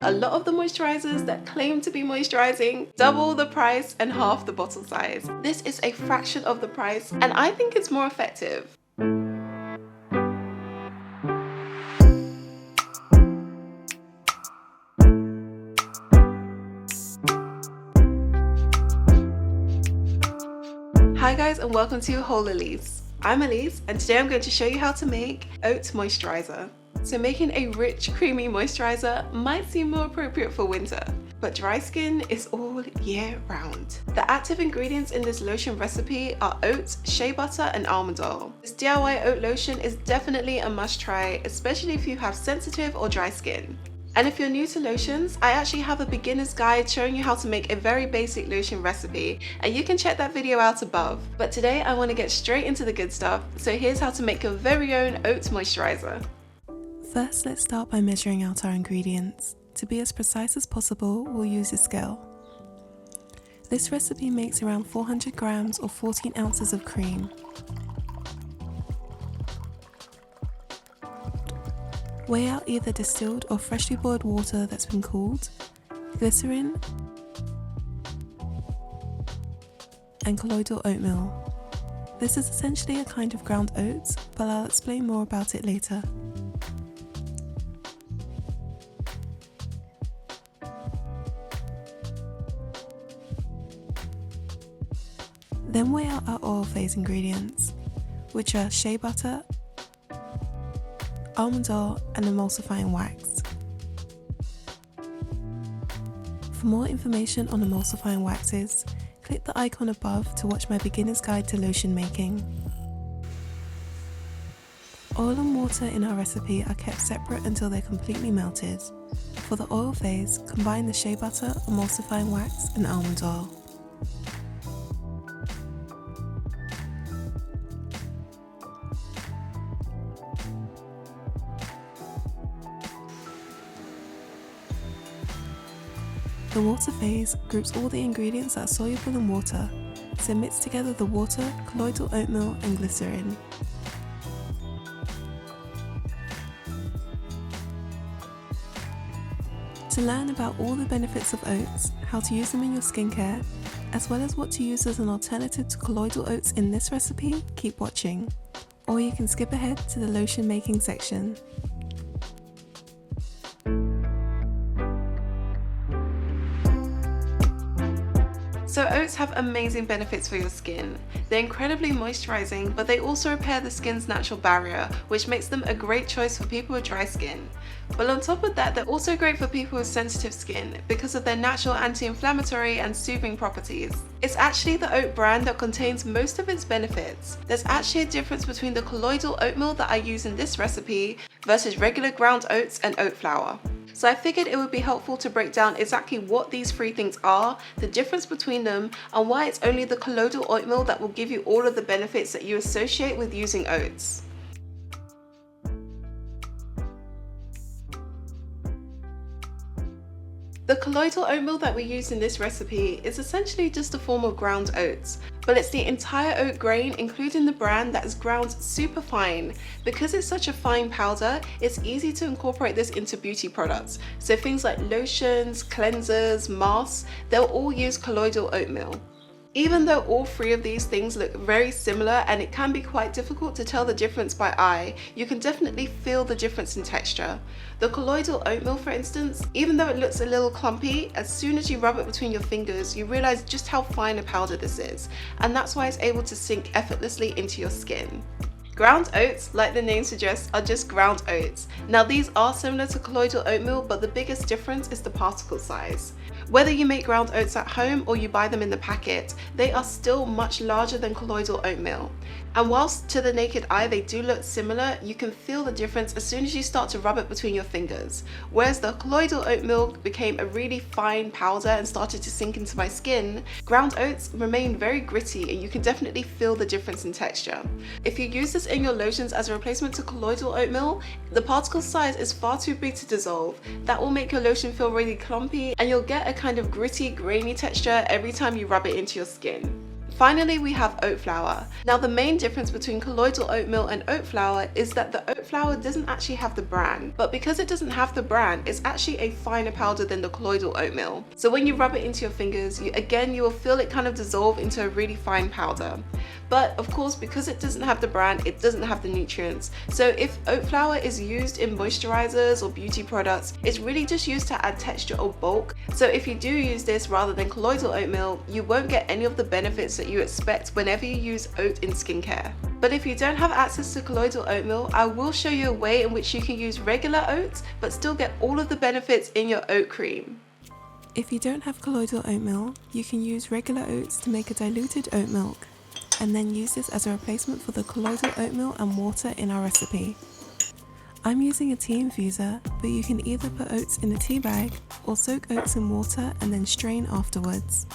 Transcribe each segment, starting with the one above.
A lot of the moisturizers that claim to be moisturizing double the price and half the bottle size. This is a fraction of the price, and I think it's more effective. Hi guys, and welcome to WholeElise. I'm Elise, and today I'm going to show you how to make Oat Moisturizer. So making a rich, creamy moisturizer might seem more appropriate for winter, but dry skin is all year round. The active ingredients in this lotion recipe are oats, shea butter, and almond oil. This DIY oat lotion is definitely a must try, especially if you have sensitive or dry skin. And if you're new to lotions, I actually have a beginner's guide showing you how to make a very basic lotion recipe, and you can check that video out above. But today I want to get straight into the good stuff, so here's how to make your very own oat moisturizer. First, let's start by measuring out our ingredients. To be as precise as possible, we'll use a scale. This recipe makes around 400 grams or 14 ounces of cream. Weigh out either distilled or freshly boiled water that's been cooled, glycerin, and colloidal oatmeal. This is essentially a kind of ground oats, but I'll explain more about it later. Then weigh out our oil phase ingredients, which are shea butter, almond oil, and emulsifying wax. For more information on emulsifying waxes, click the icon above to watch my beginner's guide to lotion making. Oil and water in our recipe are kept separate until they're completely melted. For the oil phase, combine the shea butter, emulsifying wax, and almond oil. The water phase groups all the ingredients that are soluble in water, so mix together the water, colloidal oatmeal, and glycerin. To learn about all the benefits of oats, how to use them in your skincare, as well as what to use as an alternative to colloidal oats in this recipe, keep watching. Or you can skip ahead to the lotion making section. So oats have amazing benefits for your skin. They're incredibly moisturizing, but they also repair the skin's natural barrier, which makes them a great choice for people with dry skin. But on top of that, they're also great for people with sensitive skin because of their natural anti-inflammatory and soothing properties. It's actually the oat brand that contains most of its benefits. There's actually a difference between the colloidal oatmeal that I use in this recipe versus regular ground oats and oat flour. So I figured it would be helpful to break down exactly what these three things are, the difference between them, and why it's only the colloidal oatmeal that will give you all of the benefits that you associate with using oats. The colloidal oatmeal that we use in this recipe is essentially just a form of ground oats, but it's the entire oat grain, including the bran, that is ground super fine. Because it's such a fine powder, it's easy to incorporate this into beauty products. So things like lotions, cleansers, masks, they'll all use colloidal oatmeal. Even though all three of these things look very similar and it can be quite difficult to tell the difference by eye, you can definitely feel the difference in texture. The colloidal oatmeal, for instance, even though it looks a little clumpy, as soon as you rub it between your fingers, you realize just how fine a powder this is, and that's why it's able to sink effortlessly into your skin. Ground oats, like the name suggests, are just ground oats. Now these are similar to colloidal oatmeal, but the biggest difference is the particle size. Whether you make ground oats at home or you buy them in the packet, they are still much larger than colloidal oatmeal. And whilst to the naked eye they do look similar, you can feel the difference as soon as you start to rub it between your fingers. Whereas the colloidal oatmeal became a really fine powder and started to sink into my skin, ground oats remain very gritty and you can definitely feel the difference in texture. If you use this in your lotions as a replacement to colloidal oatmeal, the particle size is far too big to dissolve. That will make your lotion feel really clumpy and you'll get a kind of gritty, grainy texture every time you rub it into your skin. Finally, we have oat flour. Now, the main difference between colloidal oatmeal and oat flour is that the oat flour doesn't actually have the bran, but because it doesn't have the bran, it's actually a finer powder than the colloidal oatmeal. So when you rub it into your fingers, you will feel it kind of dissolve into a really fine powder. But of course, because it doesn't have the bran, it doesn't have the nutrients. So if oat flour is used in moisturizers or beauty products, it's really just used to add texture or bulk. So if you do use this rather than colloidal oatmeal, you won't get any of the benefits that you expect whenever you use oat in skincare. But if you don't have access to colloidal oatmeal, I will show you a way in which you can use regular oats but still get all of the benefits in your oat cream. If you don't have colloidal oatmeal, you can use regular oats to make a diluted oat milk, and then use this as a replacement for the colloidal oatmeal and water in our recipe. I'm using a tea infuser, but you can either put oats in a tea bag or soak oats in water and then strain afterwards.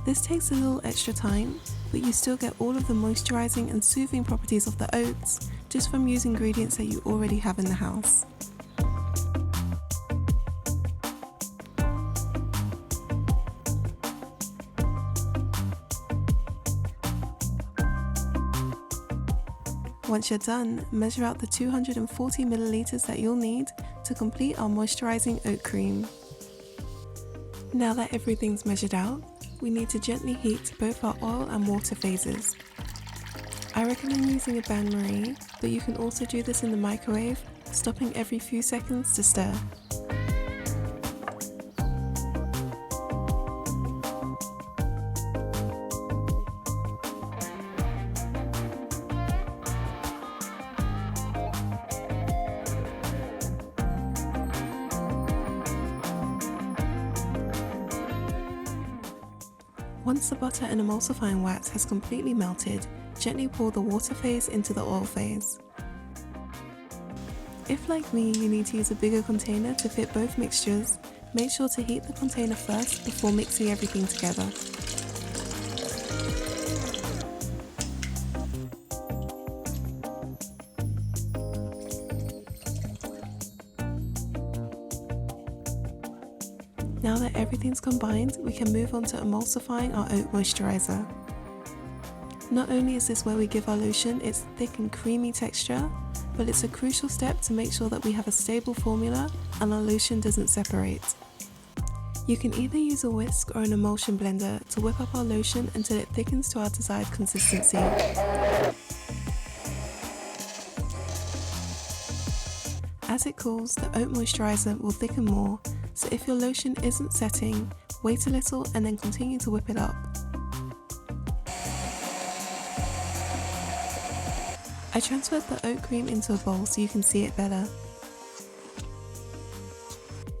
This takes a little extra time, but you still get all of the moisturizing and soothing properties of the oats just from using ingredients that you already have in the house. Once you're done, measure out the 240 milliliters that you'll need to complete our moisturizing oat cream. Now that everything's measured out, we need to gently heat both our oil and water phases. I recommend using a bain-marie, but you can also do this in the microwave, stopping every few seconds to stir. Once the butter and emulsifying wax has completely melted, gently pour the water phase into the oil phase. If, like me, you need to use a bigger container to fit both mixtures, make sure to heat the container first before mixing everything together. Now that everything's combined, we can move on to emulsifying our oat moisturizer. Not only is this where we give our lotion its thick and creamy texture, but it's a crucial step to make sure that we have a stable formula and our lotion doesn't separate. You can either use a whisk or an emulsion blender to whip up our lotion until it thickens to our desired consistency. As it cools, the oat moisturizer will thicken more, so if your lotion isn't setting, wait a little and then continue to whip it up. I transferred the oat cream into a bowl so you can see it better.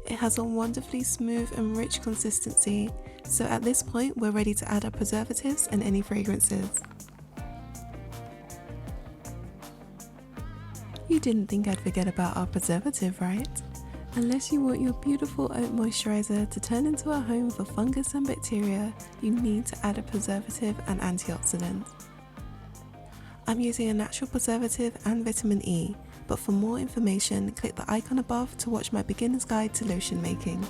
It has a wonderfully smooth and rich consistency, so at this point we're ready to add our preservatives and any fragrances. You didn't think I'd forget about our preservative, right? Unless you want your beautiful oat moisturizer to turn into a home for fungus and bacteria, you need to add a preservative and antioxidant. I'm using a natural preservative and vitamin E, but for more information, click the icon above to watch my beginner's guide to lotion making.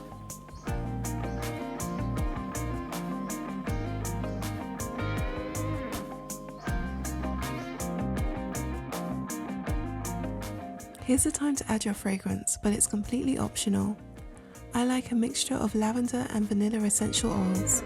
Here's the time to add your fragrance, but it's completely optional. I like a mixture of lavender and vanilla essential oils.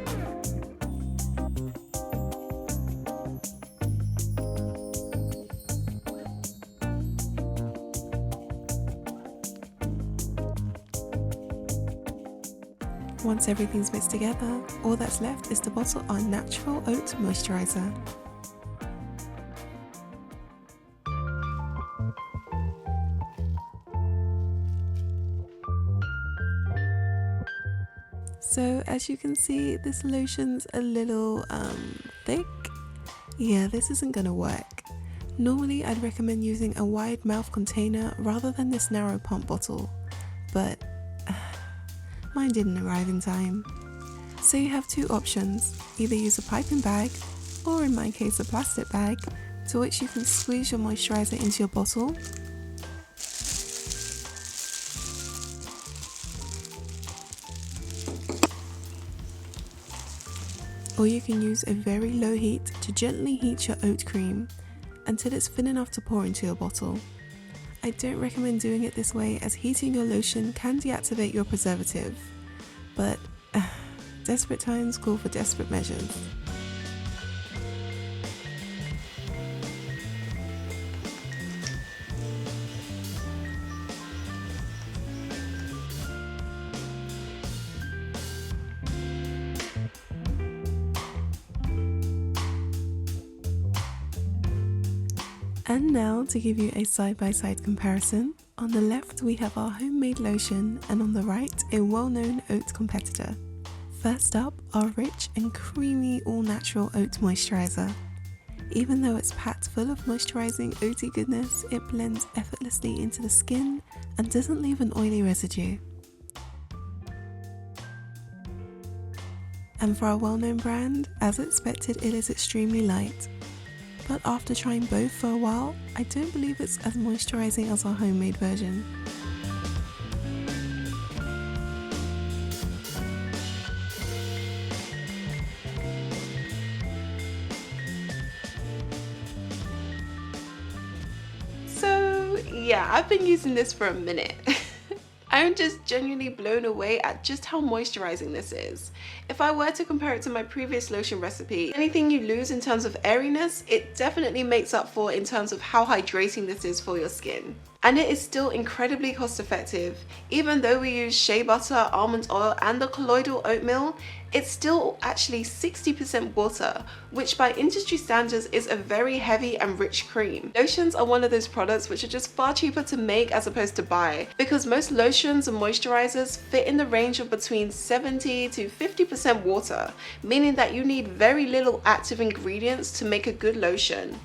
Once everything's mixed together, all that's left is to bottle our natural oat moisturizer. So as you can see, this lotion's a little thick. Yeah, this isn't gonna work. Normally I'd recommend using a wide mouth container rather than this narrow pump bottle, but mine didn't arrive in time. So you have two options, either use a piping bag, or in my case a plastic bag, to which you can squeeze your moisturizer into your bottle. or you can use a very low heat to gently heat your oat cream until it's thin enough to pour into your bottle. I don't recommend doing it this way as heating your lotion can deactivate your preservative, but desperate times call for desperate measures. And now to give you a side-by-side comparison, on the left we have our homemade lotion and on the right a well-known oat competitor. First up, our rich and creamy all-natural oat moisturizer. Even though it's packed full of moisturizing oaty goodness, it blends effortlessly into the skin and doesn't leave an oily residue. And for our well-known brand, as expected it is extremely light. But after trying both for a while, I don't believe it's as moisturizing as our homemade version. So yeah, I've been using this for a minute. I'm just genuinely blown away at just how moisturizing this is. If I were to compare it to my previous lotion recipe, anything you lose in terms of airiness, it definitely makes up for in terms of how hydrating this is for your skin. And it is still incredibly cost effective. Even though we use shea butter, almond oil and the colloidal oatmeal, it's still actually 60% water, which by industry standards is a very heavy and rich cream. Lotions are one of those products which are just far cheaper to make as opposed to buy, because most lotions and moisturizers fit in the range of between 70 to 50% water, meaning that you need very little active ingredients to make a good lotion.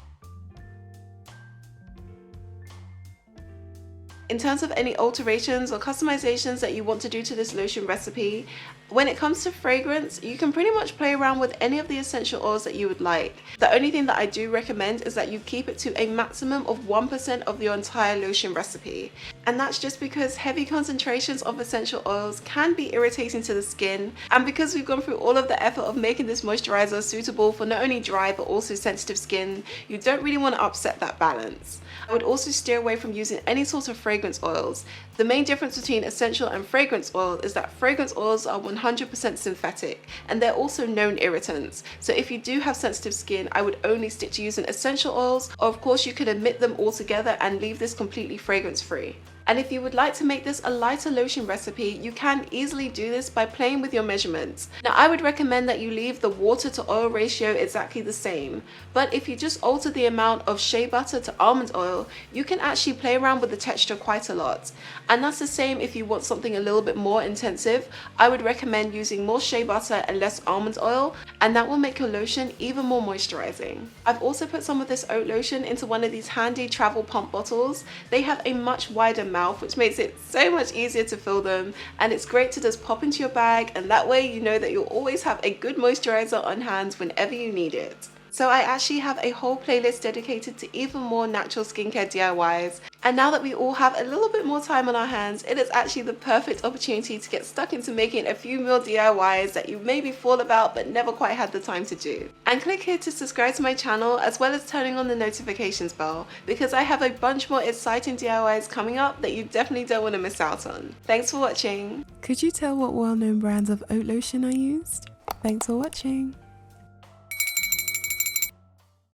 In terms of any alterations or customizations that you want to do to this lotion recipe, when it comes to fragrance, you can pretty much play around with any of the essential oils that you would like. The only thing that I do recommend is that you keep it to a maximum of 1% of your entire lotion recipe. And that's just because heavy concentrations of essential oils can be irritating to the skin, and because we've gone through all of the effort of making this moisturizer suitable for not only dry but also sensitive skin, you don't really want to upset that balance. I would also steer away from using any sort of fragrance oils. The main difference between essential and fragrance oil is that fragrance oils are 100% synthetic and they're also known irritants. So if you do have sensitive skin, I would only stick to using essential oils, or of course you could omit them altogether and leave this completely fragrance free. And if you would like to make this a lighter lotion recipe, you can easily do this by playing with your measurements. Now I would recommend that you leave the water to oil ratio exactly the same, but if you just alter the amount of shea butter to almond oil, you can actually play around with the texture quite a lot. And that's the same if you want something a little bit more intensive. I would recommend using more shea butter and less almond oil, and that will make your lotion even more moisturizing. I've also put some of this oat lotion into one of these handy travel pump bottles. They have a much wider mouth, which makes it so much easier to fill them, and it's great to just pop into your bag, and that way you know that you'll always have a good moisturizer on hand whenever you need it. So I actually have a whole playlist dedicated to even more natural skincare DIYs, and now that we all have a little bit more time on our hands, it is actually the perfect opportunity to get stuck into making a few more DIYs that you maybe thought about but never quite had the time to do. And click here to subscribe to my channel, as well as turning on the notifications bell, because I have a bunch more exciting DIYs coming up that you definitely don't want to miss out on. Thanks for watching. Could you tell what well-known brands of oat lotion I used? Thanks for watching.